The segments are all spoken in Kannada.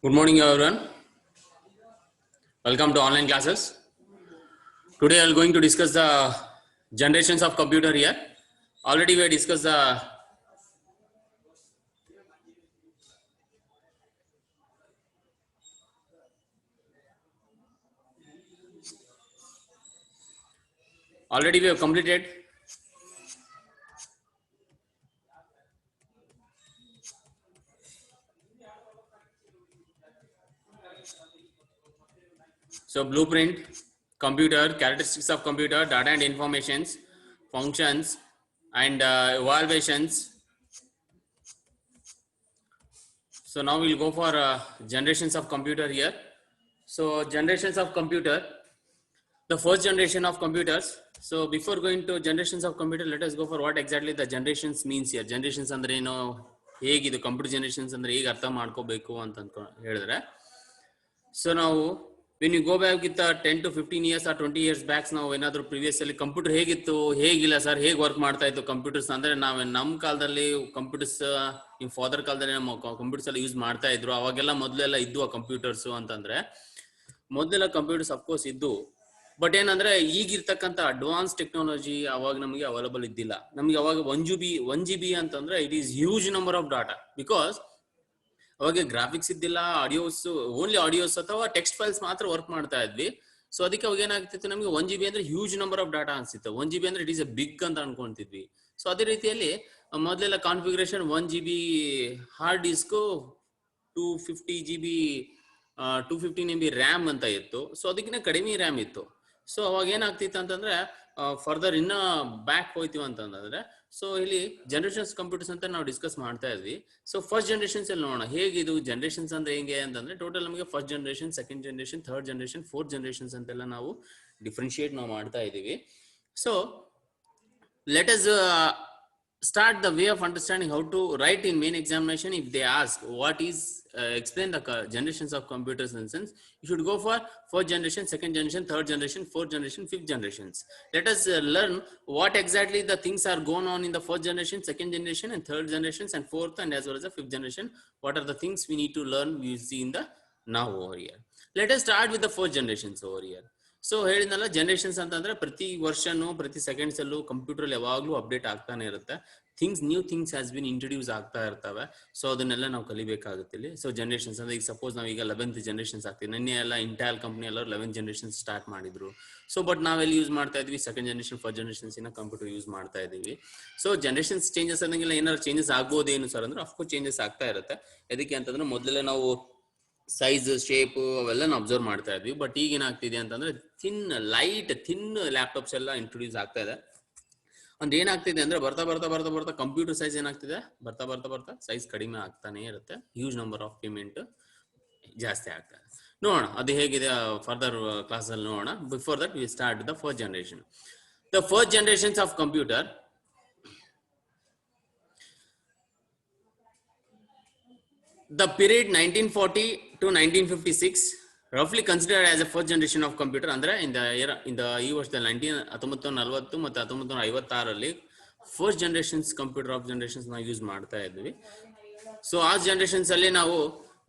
Good morning, everyone. Welcome to online classes. Today, I am going to discuss the generations of computer here. Already, we discussed the already we have completed. So, blueprint, computer, characteristics of computer, data and informations, functions, and evaluations. So now we'll go for generations of computer here. So generations of computer, the first generation of computers. So before going to generations of computer, let us go for what exactly the generations means here. Generations ಅಂದ್ರೆ ಏನು, ಹೇಗಿದು ಕಂಪ್ಯೂಟರ್ ಜನರೇಷನ್ಸ್ ಅಂದ್ರೆ ಹೇಗೆ ಅರ್ಥ ಮಾಡ್ಕೋಬೇಕು ಅಂತ ಹೇಳಿದ್ರೆ, ಸೊ ನಾವು when you go back with 10 to 15 years or 20 years back, ನಾವು ಏನಾದರೂ ಪ್ರಿವಿಯಸ್ ಅಲ್ಲಿ ಕಂಪ್ಯೂಟರ್ ಹೇಗಿತ್ತು, ಹೇಗಿಲ್ಲ ಸರ್, ಹೇಗೆ ವರ್ಕ್ ಮಾಡ್ತಾ ಇತ್ತು ಕಂಪ್ಯೂಟರ್ಸ್ ಅಂದ್ರೆ, ನಾವು ನಮ್ಮ ಕಾಲದಲ್ಲಿ ಕಂಪ್ಯೂಟರ್ಸ್, ನಿಮ್ಮ ಫಾದರ್ ಕಾಲದಲ್ಲಿ ನಮ್ಮ ಕಂಪ್ಯೂಟರ್ಸ್ ಎಲ್ಲ ಯೂಸ್ ಮಾಡ್ತಾ ಇದ್ರು. ಅವಾಗೆಲ್ಲ ಮೊದಲೆಲ್ಲ ಇದ್ವು ಕಂಪ್ಯೂಟರ್ಸ್ ಅಂತಂದ್ರೆ, ಮೊದಲೆಲ್ಲ ಕಂಪ್ಯೂಟರ್ಸ್ ಅಫ್ಕೋರ್ಸ್ ಇದ್ದು, ಬಟ್ ಏನಂದ್ರೆ ಈಗಿರ್ತಕ್ಕಂಥ ಅಡ್ವಾನ್ಸ್ ಟೆಕ್ನಾಲಜಿ ಅವಾಗ ನಮಗೆ ಅವೈಲಬಲ್ ಇದ್ದಿಲ್ಲ. ನಮಗೆ ಅವಾಗ 1 GB ಅಂತಂದ್ರೆ it is huge number of data. Because ಅವಾಗ ಗ್ರಾಫಿಕ್ಸ್ ಇದ್ದಿಲ್ಲ, ಆಡಿಯೋಸ್, ಓನ್ಲಿ ಆಡಿಯೋಸ್ ಅಥವಾ ಟೆಕ್ಸ್ಟ್ ಫೈಲ್ಸ್ ಮಾತ್ರ ವರ್ಕ್ ಮಾಡ್ತಾ ಇದ್ವಿ. ಸೊ ಅದಕ್ಕೆ ಅವಾಗ ಏನಾಗ್ತಿತ್ತು, ನಮಗೆ 1 GB ಅಂದ್ರೆ ಹ್ಯೂಜ್ ನಂಬರ್ ಆಫ್ ಡಾಟಾ ಅನ್ಸಿತ್ತು. 1 GB ಅಂದ್ರೆ ಇಟ್ ಈಸ್ ಎ ಬಿಗ್ ಅಂತ ಅನ್ಕೊಂತಿದ್ವಿ. ಸೊ ಅದೇ ರೀತಿಯಲ್ಲಿ ಮೊದಲೆಲ್ಲ configuration 1 GB hard disk, 215 MB RAM ಅಂತ ಇತ್ತು. ಸೊ ಅದಕ್ಕಿಂತ ಕಡಿಮೆ ರ್ಯಾಮ್ ಇತ್ತು. ಸೊ ಅವಾಗ ಏನಾಗ್ತಿತ್ತು ಅಂತಂದ್ರೆ, ಫರ್ದರ್ ಇನ್ನ ಬ್ಯಾಕ್ ಹೋಯ್ತೀವಿ ಅಂತಂದ್ರೆ, ಸೊ ಇಲ್ಲಿ ಜನರೇಷನ್ಸ್ ಕಂಪ್ಯೂಟರ್ಸ್ ಅಂತ ನಾವು ಡಿಸ್ಕಸ್ ಮಾಡ್ತಾ ಇದ್ವಿ. ಸೊ ಫಸ್ಟ್ ಜನರೇಷನ್ಸ್ ಅಲ್ಲಿ ನೋಡೋಣ ಹೇಗಿದು ಜನರೇಷನ್ಸ್ ಅಂದ್ರೆ ಹೆಂಗೆ ಅಂತಂದ್ರೆ, ಟೋಟಲ್ ನಮಗೆ first generation, second generation, third generation, fourth generations ಅಂತೆಲ್ಲ ನಾವು ಡಿಫ್ರೆನ್ಶಿಯೇಟ್ ನಾವು ಮಾಡ್ತಾ ಇದ್ದೀವಿ. So let us start the way of understanding how to write in main examination. If they ask what is explain the generations of computers, in sense you should go for first generation, second generation, third generation, fourth generation, fifth generations. Let us learn what exactly the things are going on in the first generation, second generation, and third generations, and fourth and as well as the fifth generation. What are the things we need to learn, we see in the now over here. Let us start with the first generations over here. So ಹೇಳಿದ್ನಲ್ಲ, ಜನರೇಷನ್ಸ್ ಅಂತಂದ್ರೆ ಪ್ರತಿ ವರ್ಷನೂ ಪ್ರತಿ ಸೆಕೆಂಡ್ಸ್ ಅಲ್ಲೂ ಕಂಪ್ಯೂಟರ್ ಯಾವಾಗ್ಲೂ ಅಪ್ಡೇಟ್ ಆಗ್ತಾನೆ ಇರುತ್ತೆ. New things has been introduce ಆಗ್ತಾ ಇರ್ತವೆ. ಸೊ ಅದನ್ನೆಲ್ಲ ನಾವು ಕಲಿಬೇಕಾಗುತ್ತೆ ಇಲ್ಲಿ. ಸೊ ಜನರೇಷನ್ಸ್ ಅಂದ್ರೆ ಈಗ ಸಪೋಸ್ ನಾವೀಗ 11th ಜನರೇಷನ್ಸ್ ಆಗ್ತೀವಿ. ನಿನ್ನೆ ಎಲ್ಲ ಇಂಟೆಲ್ ಕಂಪ್ನಿ ಎಲ್ಲ 11th ಜನರೇಷನ್ ಸ್ಟಾರ್ಟ್ ಮಾಡಿದ್ರು. ಸೊ ಬಟ್ ನಾವೆಲ್ಲಿ ಯೂಸ್ ಮಾಡ್ತಾ ಇದ್ವಿ, ಸೆಕೆಂಡ್ ಜನರೇಷನ್, ಫಸ್ಟ್ ಜನರೇಷನ್ಸ್ ಇನ್ನ ಕಂಪ್ಯೂಟರ್ ಯೂಸ್ ಮಾಡ್ತಾ ಇದೀವಿ. ಸೊ ಜನರೇಷನ್ಸ್ ಚೇಂಜಸ್ ಅನ್ನಂಗಿಲ್ಲ, ಏನಾದ್ರು ಚೇಂಜಸ್ ಆಗ್ಬೋದೇನು ಸರ್ ಅಂದ್ರೆ, ಅಫ್ಕೋರ್ಸ್ ಚೇಂಜಸ್ ಆಗ್ತಾ ಇರುತ್ತೆ. ಅದಕ್ಕೆ ಅಂತಂದ್ರೆ ಮೊದಲೇ ನಾವು ಸೈಜ್, ಶೇಪ್ ಅವೆಲ್ಲ ಅಬ್ಸರ್ವ್ ಮಾಡ್ತಾ ಇದ್ವಿ. ಬಟ್ ಈಗ ಏನಾಗ್ತಿದೆ ಅಂತಂದ್ರೆ, ಥಿನ್ ಲ್ಯಾಪ್ಟಾಪ್ಸ್ ಎಲ್ಲ ಇಂಟ್ರೊಡ್ಯೂಸ್ ಆಗ್ತಾ ಇದೆ. ಅಂದ್ರೆ ಏನಾಗ್ತಿದೆ ಅಂದ್ರೆ, ಬರ್ತಾ ಕಂಪ್ಯೂಟರ್ ಸೈಜ್ ಏನಾಗ್ತಿದೆ, ಬರ್ತಾ ಸೈಜ್ ಕಡಿಮೆ ಆಗ್ತಾನೆ ಇರುತ್ತೆ. ಹ್ಯೂಜ್ ನಂಬರ್ ಆಫ್ ಪೇಮೆಂಟ್ ಜಾಸ್ತಿ ಆಗ್ತದೆ. ನೋಡೋಣ ಅದು ಹೇಗಿದೆ ಫರ್ದರ್ ಕ್ಲಾಸ್ ಅಲ್ಲಿ ನೋಡೋಣ. Before that we start the first generation. The first generations of computer, the period 1940 to 1956 roughly considered as a first generation of computer. ಅಂದ್ರೆ ಈ ವರ್ಷದಲ್ಲಿ 1940 ಮತ್ತು 1956 first generations computer of generations ನಾವು ಯೂಸ್ ಮಾಡ್ತಾ ಇದ್ವಿ. ಸೊ ಆ ಜನರೇಷನ್ಸ್ ಅಲ್ಲಿ ನಾವು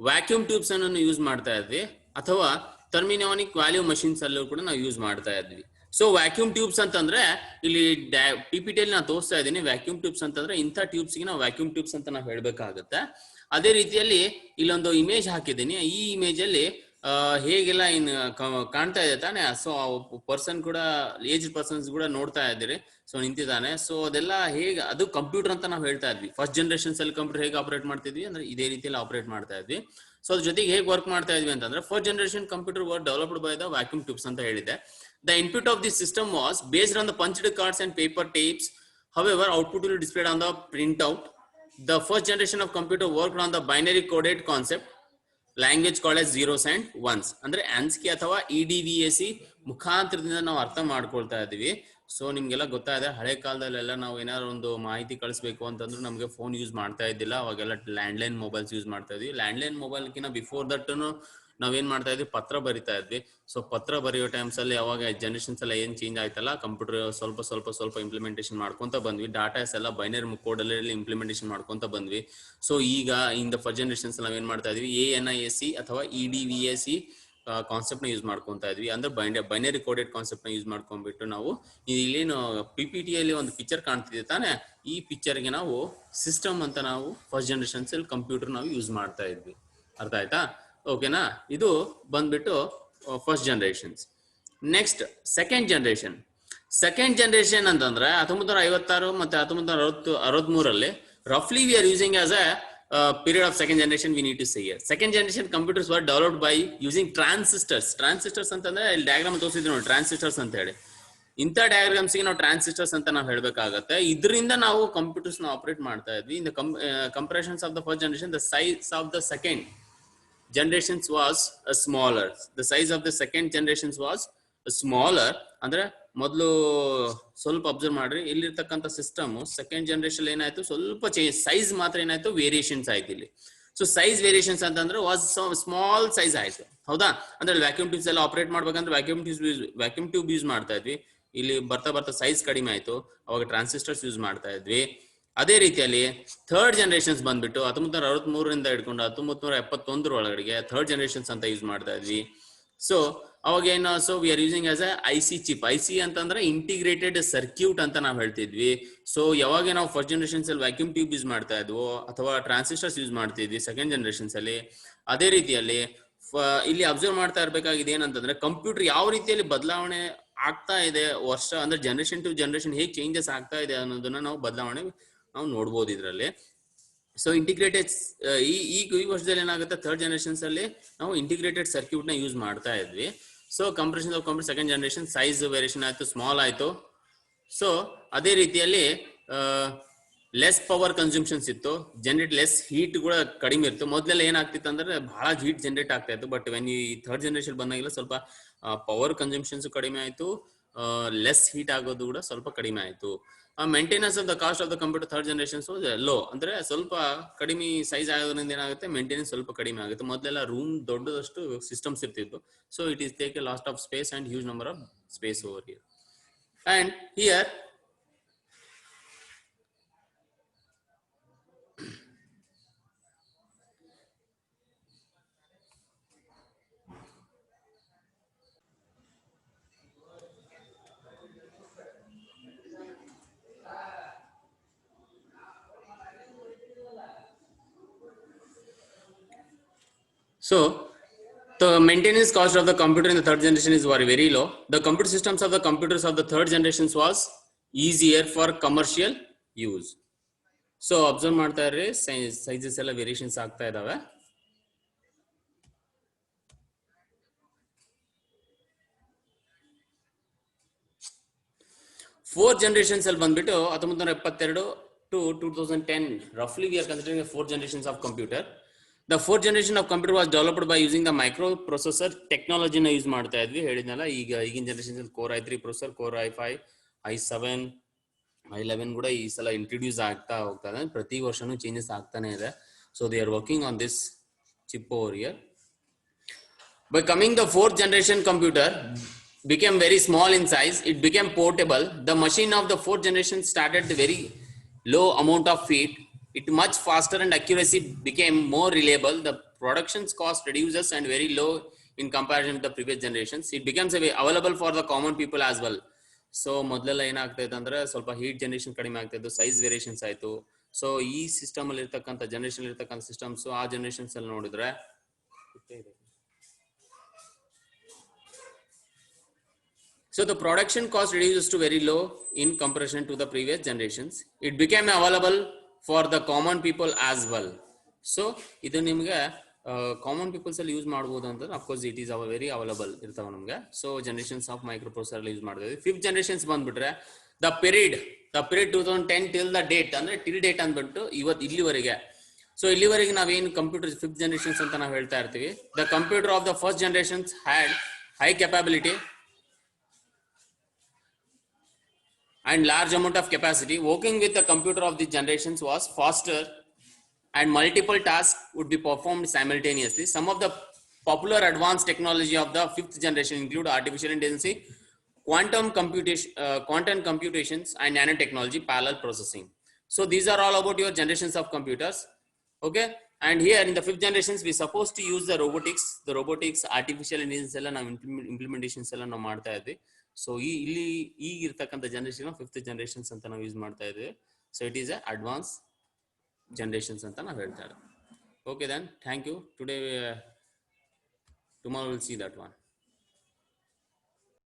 ವ್ಯಾಕ್ಯೂಮ್ ಟ್ಯೂಬ್ಸ್ ಅನ್ನು ಯೂಸ್ ಮಾಡ್ತಾ ಇದ್ವಿ, ಅಥವಾ ಟರ್ಮಿನಾನಿಕ್ ವ್ಯಾಲ್ಯೂ ಮಷಿನ್ಸ್ ಅಲ್ಲೂ ಕೂಡ ನಾವು ಯೂಸ್ ಮಾಡ್ತಾ ಇದ್ವಿ. ಸೊ ವ್ಯಾಕ್ಯೂಮ್ ಟ್ಯೂಬ್ಸ್ ಅಂತಂದ್ರೆ, ಇಲ್ಲಿ PPT ಅಲ್ಲಿ ನಾನು ತೋರಿಸ್ತಾ ಇದ್ದೀನಿ. ವ್ಯಾಕ್ಯೂಮ್ ಟ್ಯೂಬ್ಸ್ ಅಂತಂದ್ರೆ ಇಂಥ ಟ್ಯೂಬ್ಸ್ಗೆ ನಾವು ವ್ಯಾಕ್ಯೂಮ್ ಟ್ಯೂಬ್ಸ್ ಅಂತ ನಾವು ಹೇಳ್ಬೇಕಾಗುತ್ತೆ. ಅದೇ ರೀತಿಯಲ್ಲಿ ಇಲ್ಲೊಂದು ಇಮೇಜ್ ಹಾಕಿದ್ದೀನಿ. ಈ ಇಮೇಜ್ ಅಲ್ಲಿ ಹೇಗೆಲ್ಲ ಕಾಣ್ತಾ ಇದೆ ತಾನೆ. ಸೊ ಪರ್ಸನ್ ಕೂಡ, ಏಜ್ ಪರ್ಸನ್ಸ್ ಕೂಡ ನೋಡ್ತಾ ಇದ್ದೀರಿ. ಸೊ ನಿಂತಿದ್ದಾನೆ. ಸೊ ಅದೆಲ್ಲ ಹೇಗೆ, ಅದು ಕಂಪ್ಯೂಟರ್ ಅಂತ ನಾವು ಹೇಳ್ತಾ ಇದ್ವಿ. ಫಸ್ಟ್ ಜನರೇಷನ್ಸ್ ಅಲ್ಲಿ ಕಂಪ್ಯೂಟರ್ ಹೇಗೆ ಆಪರೇಟ್ ಮಾಡ್ತಿದ್ವಿ ಅಂದ್ರೆ ಇದೇ ರೀತಿಯಲ್ಲಿ ಆಪರೇಟ್ ಮಾಡ್ತಾ ಇದ್ವಿ. ಸೊ ಅದ್ರ ಜೊತೆಗೆ ಹೇಗೆ ವರ್ಕ್ ಮಾಡ್ತಾ ಇದ್ವಿ ಅಂತಂದ್ರೆ, first generation computer var developed by the vacuum tubes ಅಂತ ಹೇಳಿದೆ. The input of this system was based on the punched cards and paper tapes. However, output will be displayed on the printout. The first generation of computer worked on the binary coded concept, language called as zeros and ones. ಅಂದ್ರೆ ANSI ಅಥವಾ EDVAC ಮುಖಾಂತರದಿಂದ ನಾವು ಅರ್ಥ ಮಾಡ್ಕೊಳ್ತಾ ಇದೀವಿ. ಸೊ ನಿಮ್ಗೆಲ್ಲ ಗೊತ್ತಾಗಿದೆ, ಹಳೆ ಕಾಲದಲ್ಲೆಲ್ಲ ನಾವು ಏನಾದ್ರು ಒಂದು ಮಾಹಿತಿ ಕಳಿಸ್ಬೇಕು ಅಂತಂದ್ರೆ ನಮಗೆ ಫೋನ್ ಯೂಸ್ ಮಾಡ್ತಾ ಇದ್ದಿಲ್ಲ. ಅವಾಗೆಲ್ಲ ಲ್ಯಾಂಡ್ಲೈನ್ ಮೊಬೈಲ್ಸ್ ಯೂಸ್ ಮಾಡ್ತಾ ಇದ್ವಿ. ಲ್ಯಾಂಡ್ಲೈನ್ ಮೊಬೈಲ್ಕಿಂತ ಬಿಫೋರ್ ದಟ್ ನಾವೇನ್ ಮಾಡ್ತಾ ಇದ್ವಿ, ಪತ್ರ ಬರಿತಾ ಇದ್ವಿ. ಸೊ ಪತ್ರ ಬರೆಯೋ ಟೈಮ್ಸ್ ಅಲ್ಲಿ ಅವಾಗ ಜನರೇಷನ್ಸ್ ಎಲ್ಲ ಏನ್ ಚೇಂಜ್ ಆಯ್ತಲ್ಲ, ಕಂಪ್ಯೂಟರ್ ಸ್ವಲ್ಪ ಇಂಪ್ಲಿಮೆಂಟೇಷನ್ ಮಾಡ್ಕೊಂತ ಬಂದ್ವಿ. ಡಾಟಾಸ್ ಎಲ್ಲ ಬೈನರಿ ಕೋಡ್ ಅಲ್ಲಿ ಇಂಪ್ಲಿಮೆಂಟೇಷನ್ ಮಾಡ್ಕೊಂತ ಬಂದ್ವಿ. ಸೊ ಈಗ ಇನ್ ದ ಫಸ್ಟ್ ಜನರೇಷನ್ಸ್ ನಾವೇನ್ ಮಾಡ್ತಾ ಇದೀವಿ, ANISC ಅಥವಾ EDVAC ಕಾನ್ಸೆಪ್ಟ್ ನ ಯೂಸ್ ಮಾಡ್ಕೊಂತಾ ಇದ್ವಿ. ಅಂದ್ರೆ ಬೈನರಿ ಕೋಡೆಡ್ ಕಾನ್ಸೆಪ್ಟ್ ನ ಯೂಸ್ ಮಾಡ್ಕೊಂಡ್ಬಿಟ್ಟು ನಾವು ಇಲ್ಲೇನು PPT ಅಲ್ಲಿ ಒಂದು ಪಿಕ್ಚರ್ ಕಾಣ್ತಿದೆ ತಾನೆ, ಈ ಪಿಕ್ಚರ್ ಗೆ ನಾವು ಸಿಸ್ಟಮ್ ಅಂತ ನಾವು ಫಸ್ಟ್ ಜನರೇಷನ್ಸ್ ಅಲ್ಲಿ ಕಂಪ್ಯೂಟರ್ ನಾವು ಯೂಸ್ ಮಾಡ್ತಾ ಇದ್ವಿ. ಅರ್ಥ ಆಯ್ತಾ? ಓಕೆನಾ? ಇದು ಬಂದ್ಬಿಟ್ಟು first generations. Next second generation ಅಂತಂದ್ರೆ 1956 ಮತ್ತೆ 1963 ರಫ್ಲಿ we are using as a period of second generation. We need to say here second generation computers were developed by using transistors ಅಂತಂದ್ರೆ ಇಲ್ಲಿ ಡಯಾಗ್ರಾಮ್ ತೋರಿಸಿದ್ವಿ ನೋಡಿ, ಟ್ರಾನ್ಸಿಸ್ಟರ್ಸ್ ಅಂತ ಹೇಳಿ. ಇಂಥ ಡಯಾಗ್ರಾಮ್ಸ್ ಗೆ ನಾವು ಟ್ರಾನ್ಸಿಸ್ಟರ್ಸ್ ಅಂತ ನಾವು ಹೇಳ್ಬೇಕಾಗತ್ತೆ. ಇದರಿಂದ ನಾವು ಕಂಪ್ಯೂಟರ್ಸ್ ನ ಆಪರೇಟ್ ಮಾಡ್ತಾ ಇದ್ವಿ. In the comparisons of the first generation, the size of the second generations was smaller. The size of the second generations was smaller. ಅಂದ್ರೆ ಮೊದಲು ಸ್ವಲ್ಪ ಅಬ್ಸರ್ವ್ ಮಾಡ್ರಿ, ಇಲ್ಲಿರ್ತಕ್ಕಂಥ ಸಿಸ್ಟಮ್ ಸೆಕೆಂಡ್ ಜನರೇಷನ್ ಏನಾಯ್ತು, ಸ್ವಲ್ಪ ಚೇಂಜ್, ಸೈಜ್ ಮಾತ್ರ ಏನಾಯ್ತು, ವೇರಿಯೇಷನ್ಸ್ ಆಯ್ತು ಇಲ್ಲಿ. ಸೊ ಸೈಜ್ ವೇರಿಯೇಷನ್ಸ್ ಅಂತಂದ್ರೆ ವಾಸ್ ಸ್ಮಾಲ್ ಸೈಜ್ ಆಯ್ತು. ಹೌದಾ? ಅಂದ್ರೆ ವ್ಯಾಕ್ಯೂಮ್ ಟ್ಯೂಬ್ಸ್ ಎಲ್ಲ ಆಪರೇಟ್ ಮಾಡ್ಬೇಕಂದ್ರೆ ವ್ಯಾಕ್ಯೂಮ್ ಟ್ಯೂಬ್ ಯೂಸ್ ಮಾಡ್ತಾ ಇದ್ವಿ. ಇಲ್ಲಿ ಬರ್ತಾ ಸೈಜ್ ಕಡಿಮೆ ಆಯ್ತು, ಅವಾಗ ಟ್ರಾನ್ಸಿಸ್ಟರ್ಸ್ ಯೂಸ್ ಮಾಡ್ತಾ ಇದ್ವಿ. ಅದೇ ರೀತಿಯಲ್ಲಿ ಥರ್ಡ್ ಜನರೇಷನ್ಸ್ ಬಂದ್ಬಿಟ್ಟು 1963 ಹಿಡ್ಕೊಂಡು 1971 ಒಳಗಡೆಗೆ ಥರ್ಡ್ ಜನರೇಷನ್ಸ್ ಅಂತ ಯೂಸ್ ಮಾಡ್ತಾ ಇದ್ವಿ. ಸೊ ಅವಾಗ ಏನು, so we are using as A IC chip. IC ಅಂತಂದ್ರೆ ಇಂಟಿಗ್ರೇಟೆಡ್ ಸರ್ಕ್ಯೂಟ್ ಅಂತ ನಾವು ಹೇಳ್ತಿದ್ವಿ. ಸೊ ಯಾವಾಗ ನಾವು ಫಸ್ಟ್ ಜನರೇಷನ್ಸ್ ಅಲ್ಲಿ ವ್ಯಾಕ್ಯೂಮ್ ಟ್ಯೂಬ್ ಯೂಸ್ ಮಾಡ್ತಾ ಇದ್ವು ಅಥವಾ ಟ್ರಾನ್ಸಿಸ್ಟರ್ಸ್ ಯೂಸ್ ಮಾಡ್ತಿದ್ವಿ ಸೆಕೆಂಡ್ ಜನರೇಷನ್ಸ್ ಅಲ್ಲಿ. ಅದೇ ರೀತಿಯಲ್ಲಿ ಇಲ್ಲಿ ಅಬ್ಸರ್ವ್ ಮಾಡ್ತಾ ಇರ್ಬೇಕಾಗಿದೆ ಏನಂತಂದ್ರೆ, ಕಂಪ್ಯೂಟರ್ ಯಾವ ರೀತಿಯಲ್ಲಿ ಬದಲಾವಣೆ ಆಗ್ತಾ ಇದೆ ವರ್ಷ, ಅಂದ್ರೆ ಜನರೇಷನ್ ಟು ಜನರೇಷನ್ ಹೇಗೆ ಚೇಂಜಸ್ ಆಗ್ತಾ ಇದೆ ಅನ್ನೋದನ್ನ ನಾವು ಬದಲಾವಣೆ ನಾವು ನೋಡ್ಬೋದು ಇದರಲ್ಲಿ. ಸೊ ಇಂಟಿಗ್ರೇಟೆಡ್ ಈ ವರ್ಷದಲ್ಲಿ ಏನಾಗುತ್ತೆ, ಥರ್ಡ್ ಜನರೇಷನ್ಸ್ ಅಲ್ಲಿ ನಾವು ಇಂಟಿಗ್ರೇಟೆಡ್ ಸರ್ಕ್ಯೂಟ್ ನ ಯೂಸ್ ಮಾಡ್ತಾ ಇದ್ವಿ. So compression of computer second generation, size variation ಆಯ್ತು, ಸ್ಮಾಲ್ ಆಯ್ತು. ಸೊ ಅದೇ ರೀತಿಯಲ್ಲಿ ಲೆಸ್ ಪವರ್ ಕನ್ಸ್ಯೂಮ್ಷನ್ಸ್ ಇತ್ತು, ಜನರೇಟ್ ಲೆಸ್ ಹೀಟ್ ಕೂಡ ಕಡಿಮೆ ಇತ್ತು. ಮೊದಲೆಲ್ಲ ಏನಾಗ್ತಿತ್ತು ಅಂದ್ರೆ ಬಹಳ ಹೀಟ್ ಜನರೇಟ್ ಆಗ್ತಾ ಇತ್ತು. But when he third generation ಬಂದಾಗಿಲ್ಲ ಸ್ವಲ್ಪ ಪವರ್ ಕನ್ಸ್ಯೂಮ್ಷನ್ಸ್ ಕಡಿಮೆ ಆಯ್ತು, ಲೆಸ್ ಹೀಟ್ ಆಗೋದು ಕೂಡ ಸ್ವಲ್ಪ ಕಡಿಮೆ ಆಯ್ತು. Maintenance of the cost of the computer third generations low, ಅಂದ್ರೆ ಸ್ವಲ್ಪ ಕಡಿಮೆ ಸೈಜ್ ಆಗೋದ್ರಿಂದ ಏನಾಗುತ್ತೆ, ಮೇಂಟೆನೆನ್ಸ್ ಸ್ವಲ್ಪ ಕಡಿಮೆ ಆಗುತ್ತೆ. ಮೊದಲೆಲ್ಲ ರೂಮ್ ದೊಡ್ಡದಷ್ಟು ಸಿಸ್ಟಮ್ಸ್ ಇರ್ತಿತ್ತು. So it is take A last of space and huge number of space over here. And here so the maintenance cost of the computer in the third generation is very low. The computer systems of the computers of the third generations was easier for commercial use. So observe ಮಾಡ್ತಾ ಇರ್ರಿ, ಸೈಜಸ್ ಎಲ್ಲ ವೇರಿಯೇಷನ್ಸ್ ಆಗ್ತಾ ಇದಾವೆ. ಫೋರ್ತ್ ಜನರೇಷನ್ಸ್ ಅಲ್ಲಿ ಬಂದ್ಬಿಟ್ಟು 1972 to 2010 roughly we are considering the fourth generations of computer. The fourth generation of computer was developed by using the microprocessor technology na use ಮಾಡ್ತಾ ಇದ್ವಿ, ಹೇಳಿದ್ನಲ್ಲ. ಈಗಿನ ಜನರೇಷನ್ ಅಲ್ಲಿ Core i3 processor, Core i5, i7, i11 ಕೂಡ ಈ ಸಲ ಇಂಟ್ರೊಡ್ಯೂಸ್ ಆಗ್ತಾ ಹೋಗ್ತಾ ಇದೆ. ಪ್ರತಿ ವರ್ಷನೂ ಚೇಂಜಸ್ ಆಗ್ತಾನೆ ಇದೆ. So they are working on this chip over here. By coming the fourth generation computer became very small in size, it became portable. The machine of the fourth generation started the very low amount of feet. It much faster and accuracy became more reliable. The production cost reduces and very low in comparison to the previous generations. It becomes available for the common people as well. So ಮೊದಲೆಲ್ಲ ಏನಾಗ್ತಾ ಇದೆ ಅಂದ್ರೆ ಸ್ವಲ್ಪ ಹೀಟ್ ಜನರೇಷನ್ ಕಡಿಮೆ ಆಗ್ತಾ ಇತ್ತು, ಸೈಜ್ ವೇರಿಯೇಷನ್ಸ್ ಆಯ್ತು. ಸೊ ಈ ಸಿಸ್ಟಮ್ ಅಲ್ಲಿ ಇರ್ತಕ್ಕಂಥ ಜನರೇಷನ್ ಇರ್ತಕ್ಕಂಥ ಸಿಸ್ಟಮ್ಸ್ ಆ ಜನರೇಷನ್ಸ್ ಅಲ್ಲಿ ನೋಡಿದ್ರೆ so the production cost reduces to very low in comparison to the previous generations. It became available for the common people as well. So ಇದು ನಿಮಗೆ ಕಾಮನ್ ಪೀಪಲ್ಸ್ ಅಲ್ಲಿ ಯೂಸ್ ಮಾಡಬಹುದು ಅಂತ. Of course it is very available ಇರ್ತಾವ ನಮ್ಗೆ. So generations of micro processor use ಮಾಡ್ತೀವಿ. ಫಿಫ್ತ್ ಜನರೇಷನ್ಸ್ ಬಂದ್ಬಿಟ್ರೆ the period 2010 till the date, ಅಂದ್ರೆ ಟಿಲ್ ಡೇಟ್ ಅಂದ್ಬಿಟ್ಟು ಇಲ್ಲಿವರೆಗೆ. ಸೊ ಇಲ್ಲಿವರೆಗೆ ನಾವೇನು ಕಂಪ್ಯೂಟರ್ ಫಿಫ್ತ್ ಜನರೇಷನ್ಸ್ ಅಂತ ನಾವು ಹೇಳ್ತಾ ಇರ್ತೀವಿ. The computer of the first generations had high capability and large amount of capacity. Working with the computer of the generations was faster and multiple tasks would be performed simultaneously. Some of the Popular advanced technology of the fifth generation include artificial intelligence, quantum computations, and nanotechnology, parallel processing. So these are all about your generations of computers. Okay, and here in the fifth generations we supposed to use the robotics artificial intelligence ಎಲ್ಲ ನಾವು implementations ಎಲ್ಲ ನಾವು ಮಾಡ್ತಾ ಇದ್ವಿ. ಸೊ ಇಲ್ಲಿ ಈಗ ಇರ್ತಕ್ಕಂಥ ಜನರೇಷನ್ ಫಿಫ್ತ್ ಜನರೇಷನ್ಸ್ ಅಂತ ನಾವು ಯೂಸ್ ಮಾಡ್ತಾ ಇದ್ವಿ. So it is a advance generations ಅಂತ ನಾವು ಹೇಳ್ತಾ ಇದ್ದೀವಿ. Okay then, thank you. Today tomorrow we'll see that one.